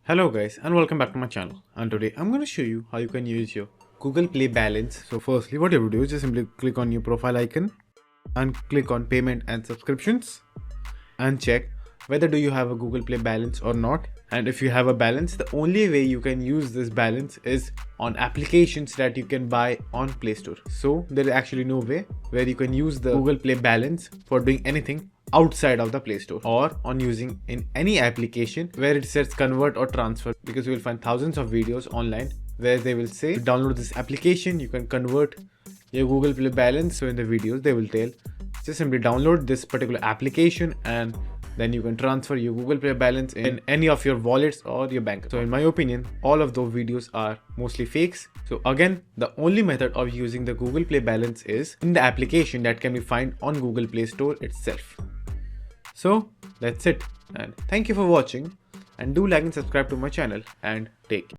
Hello guys and welcome back to my channel, and today I'm going to show you how you can use your Google Play balance. So firstly, what you have to do is just simply click on your profile icon and click on payment and subscriptions and check whether do you have a Google Play balance or not. And if you have a balance, the only way you can use this balance is on applications that you can buy on Play Store. So there is actually no way where you can use the Google Play balance for doing anything outside of the Play Store or on using in any application where it says convert or transfer, because you will find thousands of videos online where they will say download this application, you can convert your Google Play balance. So in the videos they will tell just simply download this particular application and then you can transfer your Google Play balance in any of your wallets or your bank. So in my opinion, all of those videos are mostly fakes. So again, the only method of using the Google Play balance is in the application that can be found on Google Play Store itself. So that's it, and thank you for watching, and do like and subscribe to my channel, and take care.